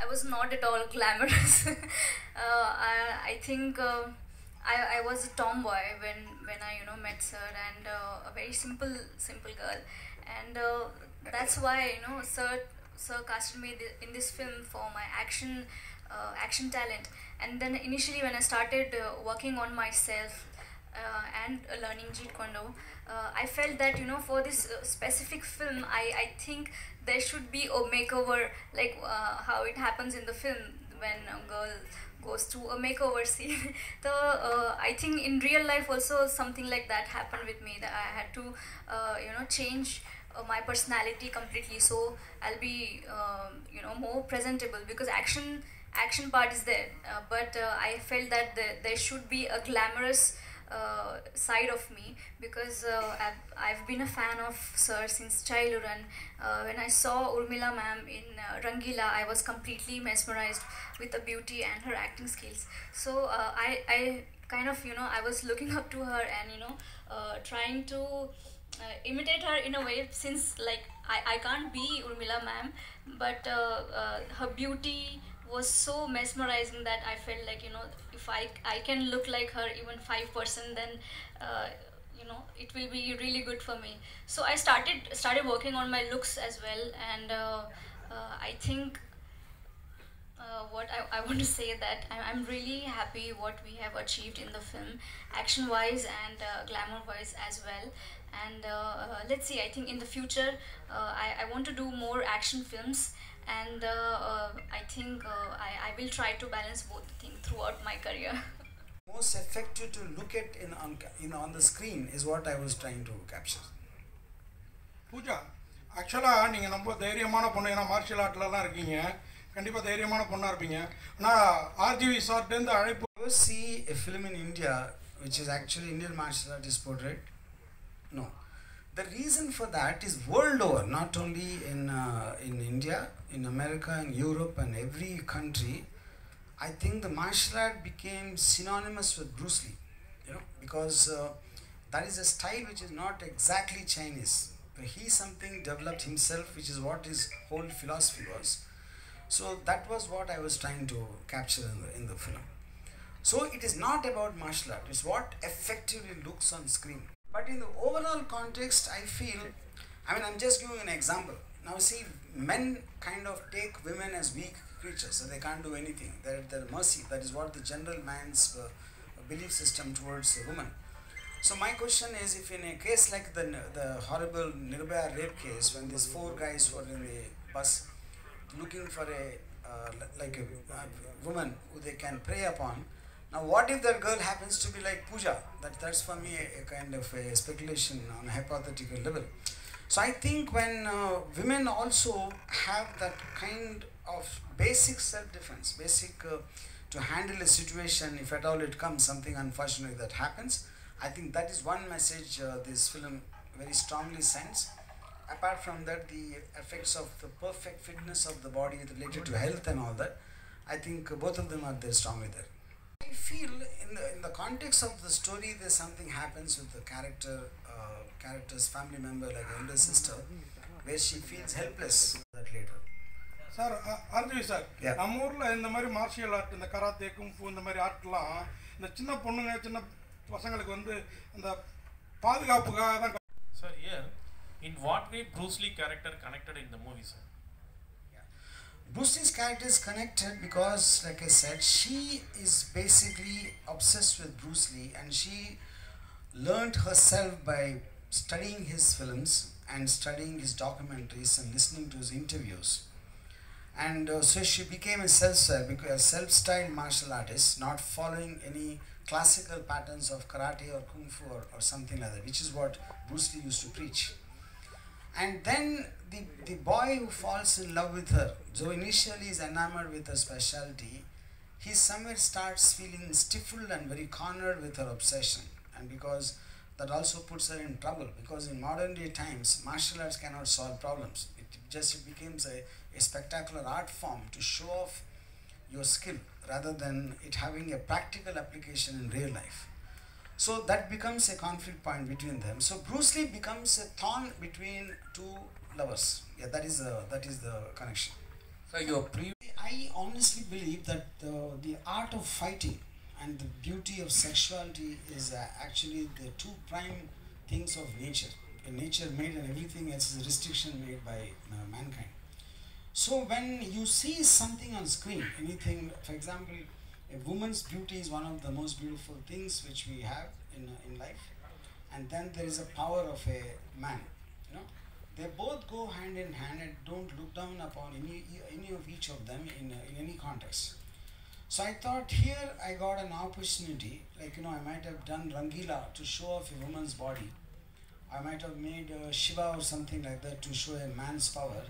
I was not at all glamorous. I think I was a tomboy when I met Sir, and a very simple girl, and that's why Sir casted me in this film for my action talent. And then initially when I started working on myself and learning Jeet Kune Do, I felt that for this specific film, I think there should be a makeover, like how it happens in the film when a girl goes through a makeover scene. So I think in real life also something like that happened with me, that I had to change my personality completely, so I'll be more presentable, because action part is there, but I felt that there should be a glamorous side of me, because I've been a fan of Sir since childhood, and when I saw Urmila ma'am in Rangila, I was completely mesmerized with the beauty and her acting skills. So I kind of I was looking up to her, and trying to imitate her in a way, since like I can't be Urmila ma'am, but her beauty was so mesmerizing that I felt like if I can look like her even 5%, then it will be really good for me. So I started working on my looks as well, and I think what I want to say that I'm really happy what we have achieved in the film, action wise and glamour wise as well. And let's see, I think in the future I want to do more action films, and I think I will try to balance both the things throughout my career. Most effective to look at on the screen is what I was trying to capture. Pooja, actually நீங்கள் ரொம்ப தைரியமான பொண்ணு, ஏன்னா martial ஆர்ட்லலாம் இருக்கீங்க, கண்டிப்பாக தைரியமான பொண்ணாக இருப்பீங்க. ஆனால் ஆர்ஜிவி சார்ட்டேருந்து அழைப்பு. You see a film in India which is actually Indian martial art is portrayed? No. The reason for that is world over, not only in India, in America, in Europe, and every country. I think the martial art became synonymous with Bruce Lee, because that is a style which is not exactly Chinese. He something developed himself, which is what his whole philosophy was. So that was what I was trying to capture in the film. So it is not about martial art, it's what effectively looks on screen. But in the overall context, I feel, I'm just giving an example. Now see, men kind of take women as weak creatures, so they can't do anything. They're at their mercy. That is what the general man's belief system towards a woman. So my question is, if in a case like the horrible Nirbhaya rape case, when these 4 guys were in the bus looking for a woman who they can prey upon, now what if that girl happens to be like Pooja? That's for me a kind of a speculation on a hypothetical level. So I think when women also have that kind of basic self-defense, to handle a situation, if at all it comes, something unfortunate that happens, I think that is one message this film very strongly sends. Apart from that, the effects of the perfect fitness of the body related to health and all that, I think both of them are there strongly there. I feel in the context of the story, there's something happens with the character's family member, like elder sister, where she feels helpless. That later. Sir, RGV sir, நம்ம ஊரில் இந்த மாதிரி martial art, இந்த karate, kung fu, இந்த மாதிரி ஆர்ட்லாம் இந்த சின்ன பொண்ணுங்க சின்ன பசங்களுக்கு வந்து அந்த பாதுகாப்புக்காக தான். Sir, here, in what way Bruce Lee character connected in the movie, sir? Bruce Lee's character is connected because, like I said, she is basically obsessed with Bruce Lee, and she learned herself by studying his films and studying his documentaries and listening to his interviews. And so she became a self-styled martial artist, not following any classical patterns of karate or kung fu or something like that, which is what Bruce Lee used to preach. And then the boy who falls in love with her, so initially is enamored with her specialty, he somewhere starts feeling stifled and very cornered with her obsession, and because that also puts her in trouble, because in modern day times martial arts cannot solve problems. It becomes a spectacular art form to show off your skill rather than it having a practical application in real life. So that becomes a conflict point between them. So Bruce Lee becomes a thorn between 2 lovers. Yeah, that is the connection. So your I honestly believe that the art of fighting and the beauty of sexuality is actually the two prime things of nature. Nature made, and everything else is a restriction made by mankind. So when you see something on screen, anything, for example, a woman's beauty is one of the most beautiful things which we have in life, and then there is a power of a man. You know, they both go hand in hand and don't look down upon any of each of them in any context. So I thought here I got an opportunity, like, you know, I might have done Rangila to show off a woman's body. I might have made Shiva or something like that to show a man's power.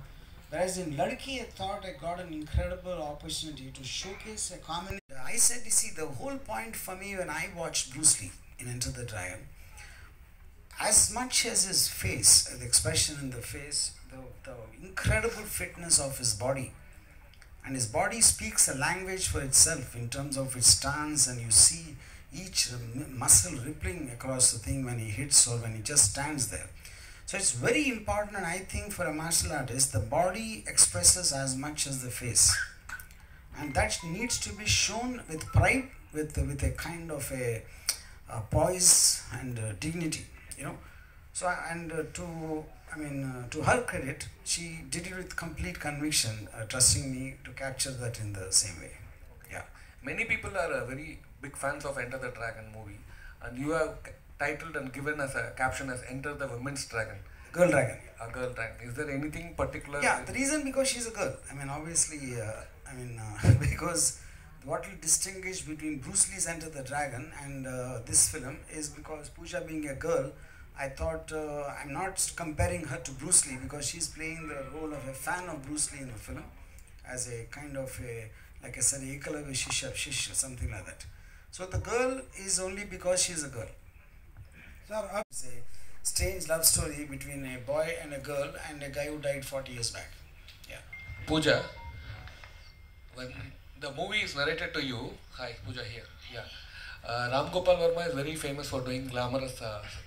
Whereas in Ladki, I thought I got an incredible opportunity to showcase a common. I said, you see, the whole point for me when I watched Bruce Lee in Enter the Dragon, as much as his face, the expression in the face, the incredible fitness of his body, and his body speaks a language for itself in terms of its stance, and you see each muscle rippling across the thing when he hits or when he just stands there. So it's very important, and I think for a martial artist, the body expresses as much as the face. And that needs to be shown with pride, with a kind of a poise and dignity, you know. So, and to her credit, she did it with complete conviction, trusting me to capture that in the same way. Yeah. Many people are very big fans of Enter the Dragon movie, and you have titled and given as a caption as Enter the Women's Dragon. Girl Dragon. A girl dragon. Is there anything particular? Yeah, the reason because she's a girl. I mean, obviously, because what will distinguish between Bruce Lee's Enter the Dragon and this film is because Pooja being a girl, I thought I'm not comparing her to Bruce Lee because she's playing the role of a fan of Bruce Lee in the film as a kind of a, like I said, Ekalavi Shish, something like that. So the girl is only because she's a girl. Sir, it's a strange love story between a boy and a girl and a guy who died 40 years back. Yeah. Pooja, when the movie is narrated to you, hi Pooja here, yeah. Ram Gopal Varma is very famous for doing glamorous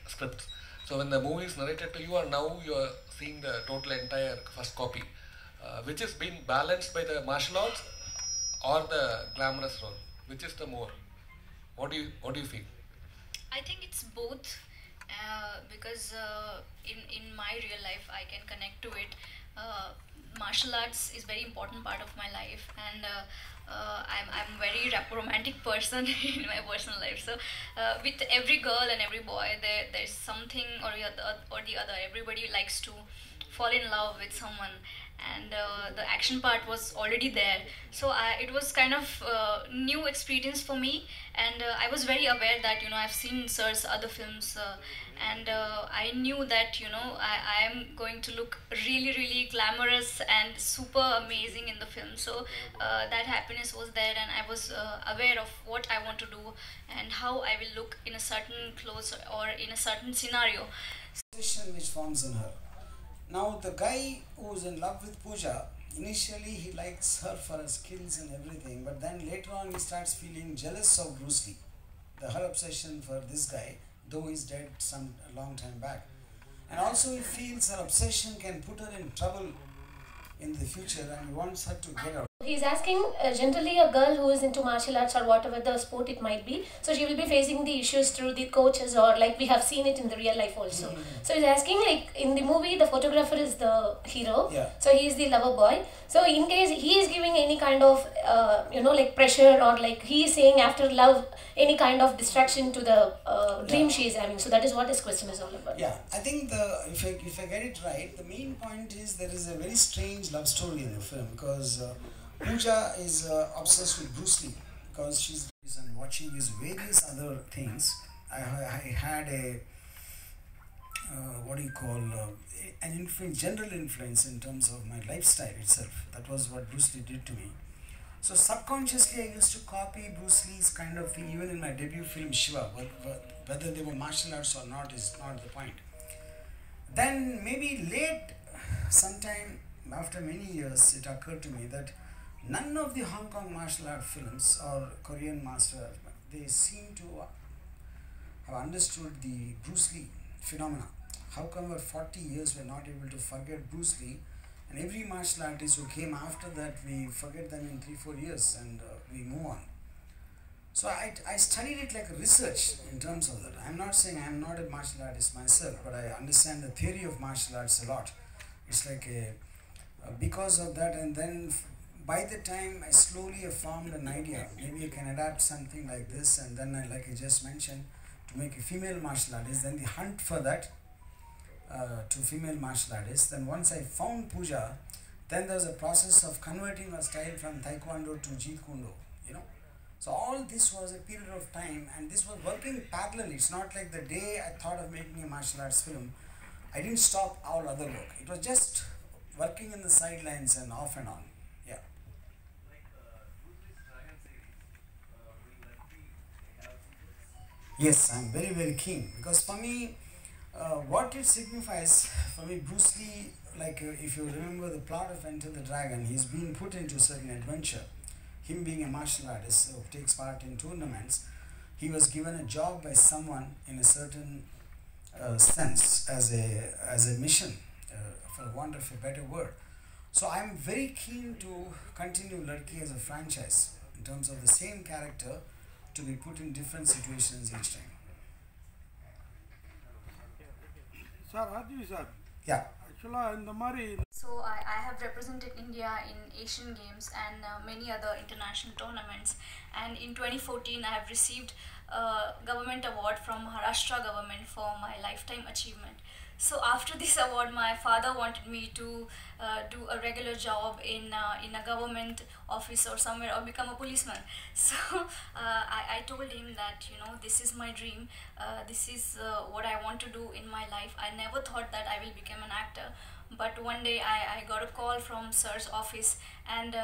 scripts. So when the movie is narrated to you, and now you are seeing the total entire first copy, which is being balanced by the martial arts or the glamorous role, which is the more? What do you feel? I think it's both, because in my real life I can connect to it. Martial arts is very important part of my life, and I'm very romantic person in my personal life. So with every girl and every boy, there's something or the other. Everybody likes to fall in love with someone, and the action part was already there. So it was kind of new experience for me, and I was very aware that, you know, I've seen Sir's other films, and I knew that, you know, I am going to look really, really glamorous and super amazing in the film. So that happiness was there, and I was aware of what I want to do and how I will look in a certain clothes or in a certain scenario. Which forms in her. Now the guy who's in love with Pooja, initially he likes her for her skills and everything, but then later on he starts feeling jealous of Bruce Lee. Her obsession for this guy, though he's dead a long time back. And also he feels her obsession can put her in trouble in the future, and he wants her to get out. He's asking generally a girl who is into martial arts or whatever the sport it might be, so she will be facing the issues through the coaches, or like we have seen it in the real life also. So he's asking, like in the movie the photographer is the hero, so he is the lover boy. So in case he is giving any kind of like pressure, or like he is saying after love any kind of distraction to the dream she is having. So that is what his question is all about. Yeah, I think if I get it right, the main point is there is a very strange love story in the film, because Pooja is obsessed with Bruce Lee because she's and watching his various other things. I had a an general influence in terms of my lifestyle itself. That was what Bruce Lee did to me. So subconsciously I used to copy Bruce Lee's kind of thing even in my debut film Shiva. Whether they were martial arts or not is not the point. Then maybe late, sometime after many years, it occurred to me that none of the Hong Kong martial art films or Korean martial art, they seem to have understood the Bruce Lee phenomena. How come for 40 years we're not able to forget Bruce Lee, And every martial artist who came after that, we forget them in 3-4 years and we move on. So I studied it like a research in terms of that. I'm not saying I'm not a martial artist myself, but I understand the theory of martial arts a lot. It's like because of that, and then by the time I slowly have formed an idea, maybe I can adapt something like this, and then like I just mentioned, to make a female martial artist, then the hunt for that to female martial artists. Then once I found Pooja, then there was a process of converting her style from Taekwondo to Jeet Kune Do, you know. So all this was a period of time, and this was working parallelly. It's not like the day I thought of making a martial arts film, I didn't stop all other work. It was just working in the sidelines and off and on. Yeah. Yes, I'm very, very keen, because for me, what it signifies, for me, Bruce Lee, like if you remember the plot of Enter the Dragon, he's been put into a certain adventure. Him being a martial artist who takes part in tournaments, he was given a job by someone in a certain sense as a mission, for want of a better word. So I'm very keen to continue Ladki as a franchise in terms of the same character to be put in different situations each time. Sir, Artsee sir. Yeah. So I have represented India in Asian Games and many other international tournaments, and in 2014 I have received a government award from Maharashtra government for my lifetime achievement. So after this award, my father wanted me to do a regular job in a government office or somewhere, or become a policeman. So I told him that, you know, this is my dream, this is what I want to do in my life. I never thought that I will become an actor. But one day I got a call from sir's office, and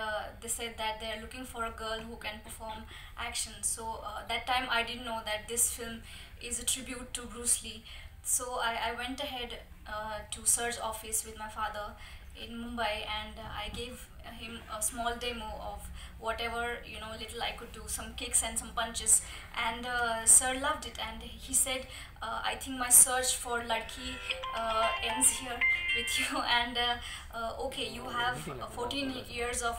they said that they are looking for a girl who can perform action. So that time I didn't know that this film is a tribute to Bruce Lee. So I went ahead to sir's office with my father in Mumbai, and I gave him a small demo of whatever, you know, little I could do, some kicks and some punches, and sir loved it, and he said, I think my search for Ladki ends here with you, and okay, you have 14 years of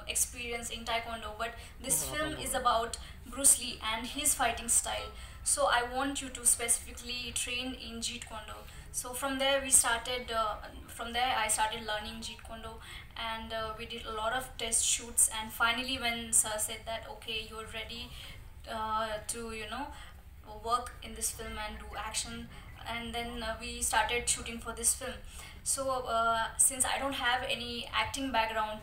experience in Taekwondo, but this film is about Bruce Lee and his fighting style. So I want you to specifically train in Jeet Kune Do. So from there we started. I started learning Jeet Kune Do, and we did a lot of test shoots. And finally, when sir said that okay, you're ready to, you know, work in this film and do action, and then we started shooting for this film. So since I don't have any acting background,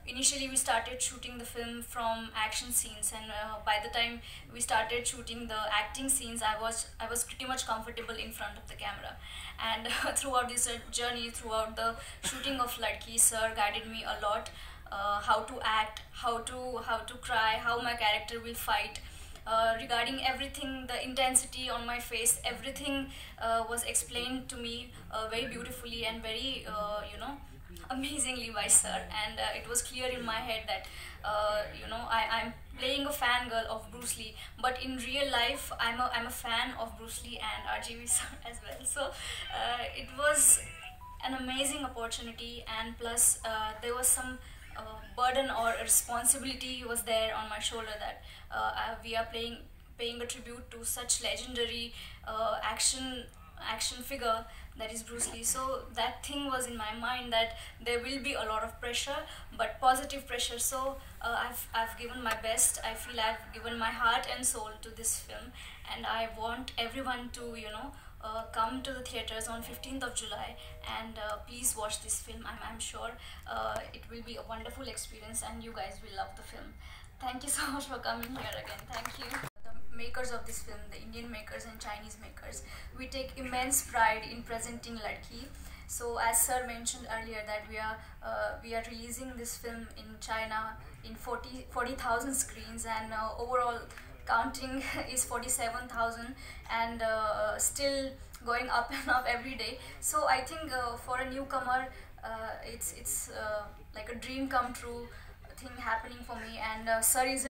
initially we started shooting the film from action scenes, and by the time we started shooting the acting scenes, I was pretty much comfortable in front of the camera. And throughout this journey, throughout the shooting of Ladki, sir guided me a lot, how to act, how to cry, how my character will fight. Regarding everything, the intensity on my face, everything was explained to me very beautifully and very, you know, amazingly by sir, and it was clear in my head that you know, I'm playing a fangirl of Bruce Lee, but in real life I'm a fan of Bruce Lee and RGV sir as well. So it was an amazing opportunity, and plus there was some burden or responsibility was there on my shoulder that we are paying a tribute to such legendary action figure that is Bruce Lee. So that thing was in my mind that there will be a lot of pressure, but positive pressure. So I've given my best. I feel I've given my heart and soul to this film, and I want everyone to, you know, come to the theaters on 15th of July, and please watch this film. I'm sure it will be a wonderful experience, and you guys will love the film. Thank you so much for coming here again. Thank you. The makers of this film, the Indian makers and Chinese makers, we take immense pride in presenting Ladki. So as sir mentioned earlier that we are releasing this film in China in 40,000 screens, and overall counting is 47,000, and still going up and up every day. So I think for a newcomer, it's like a dream come true thing happening for me. And sir is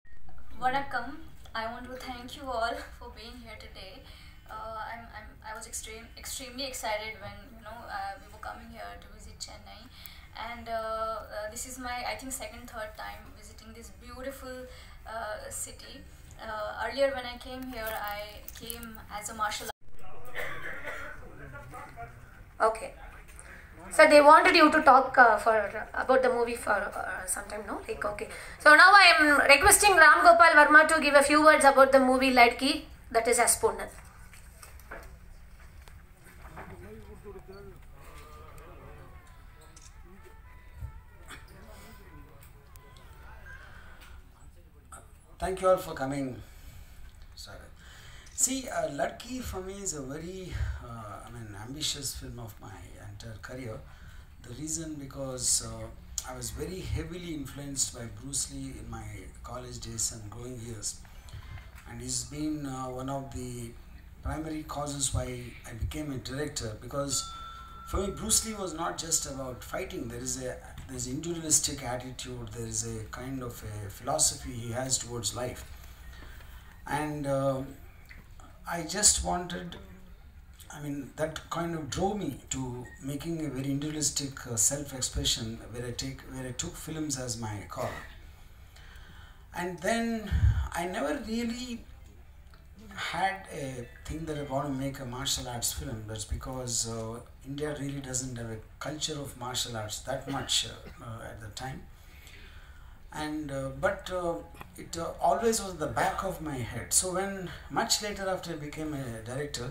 Vanakkam. I want to thank you all for being here today. I was extremely excited when, you know, we were coming here to visit Chennai, and this is my, I think, second, third time visiting this beautiful city. Earlier when I came here, I came as a martial Okay. So they wanted you to talk about the movie for some time, no? Like, okay. So now I am requesting Ram Gopal Varma to give a few words about the movie Ladki, that is as Ponnu. Thank you all for coming. Sorry. See, Ladki for me is a very ambitious film of my entire career. The reason because I was very heavily influenced by Bruce Lee in my college days and growing years, and he's been one of the primary causes why I became a director, because for me Bruce Lee was not just about fighting. There's individualistic attitude, there is a kind of a philosophy he has towards life, and I just wanted, that kind of drove me to making a very individualistic self-expression where I took films as my call. And then I never really had a thing that I want to make a martial arts film. That's because India really doesn't have a culture of martial arts that much at the time. And but it always was at the back of my head. So when much later after I became a director,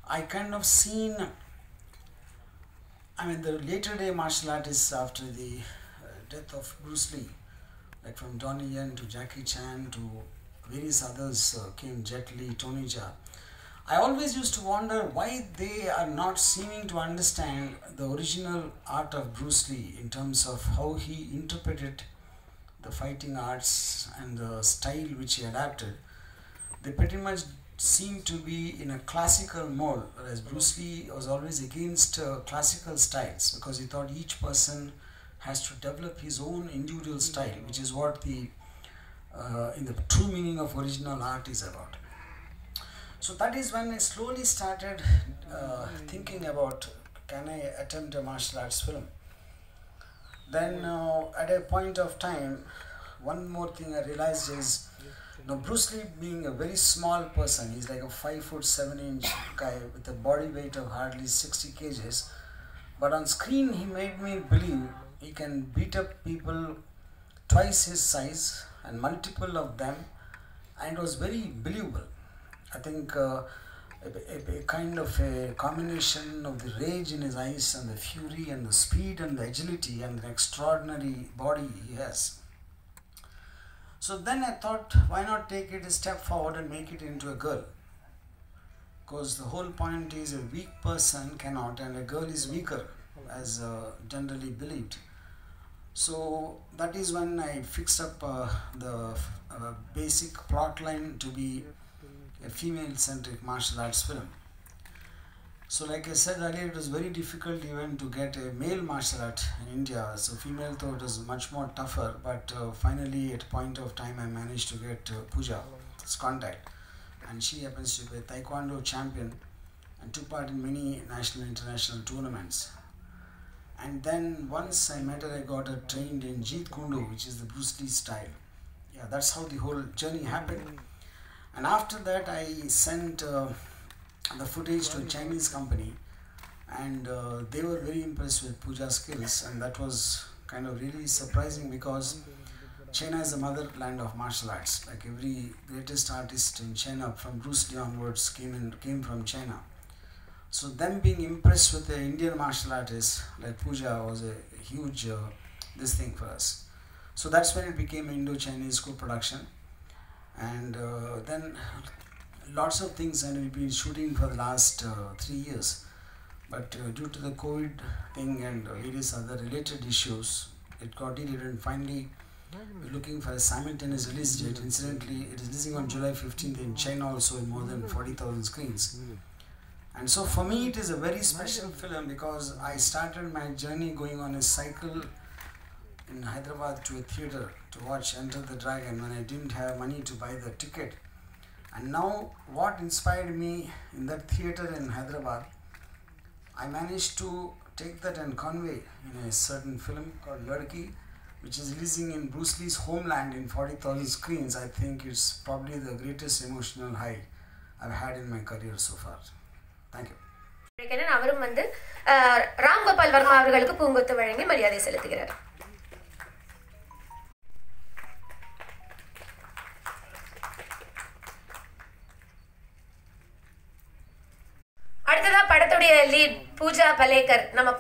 I kind of seen, the later day martial artists after the death of Bruce Lee, like from Donnie Yen to Jackie Chan to various others came, Jet Li, Tony Jaa. I always used to wonder why they are not seeming to understand the original art of Bruce Lee in terms of how he interpreted the fighting arts and the style which he adapted. They pretty much seem to be in a classical mode, whereas Bruce Lee was always against classical styles, because he thought each person has to develop his own individual style, which is what the in the true meaning of original art is about. So that is when I slowly started thinking about, can I attempt a martial arts film? Then at a point of time, one more thing I realized is, Bruce Lee being a very small person, he's like a 5'7" guy with a body weight of hardly 60 kgs, but on screen he made me believe he can beat up people twice his size and multiple of them, and it was very believable. I think a kind of a combination of the rage in his eyes and the fury and the speed and the agility and the extraordinary body he has. So then I thought, why not take it a step forward and make it into a girl? Because the whole point is a weak person cannot, and a girl is weaker, as generally believed. So that is when I fixed up the basic plot line to be a female-centric martial arts film. So like I said earlier, it was very difficult even to get a male martial art in India. So female though it was much more tougher, but finally at a point of time I managed to get Pooja's contact, and she happens to be a Taekwondo champion and took part in many national and international tournaments. And then once I met her, I got her trained in Jeet Kune Do, which is the Bruce Lee style. Yeah, that's how the whole journey happened. And after that I sent the footage to a Chinese company, and they were very impressed with Pooja's skills, and that was kind of really surprising, because China is the motherland of martial arts. Like every greatest artist in China from Bruce Lee onwards came from China. So them being impressed with the Indian martial artist like Pooja was a huge this thing for us. So that's when it became Indo-Chinese co-production, and then lots of things, and we've been shooting for the last 3 years, but due to the COVID thing and various other related issues, it got delayed, and finally we're looking for a simultaneous release date. Incidentally, it is releasing on July 15th in China also, in more than 40,000 screens. And so for me it is a very special film, because I started my journey going on a cycle in Hyderabad to a theatre to watch Enter the Dragon when I didn't have money to buy the ticket. And now what inspired me in that theatre in Hyderabad, I managed to take that and convey in a certain film called Ladki, which is releasing in Bruce Lee's homeland in 40,000 screens, I think it's probably the greatest emotional high I've had in my career so far. Thank you. அவரும் வந்து ராம் கோபால் வர்மா அவர்களுக்கு பூங்கொத்து வழங்கி மரியாதை செலுத்துகிறார். அடுத்ததா படத்துடைய lead Pooja Palekar நம்ம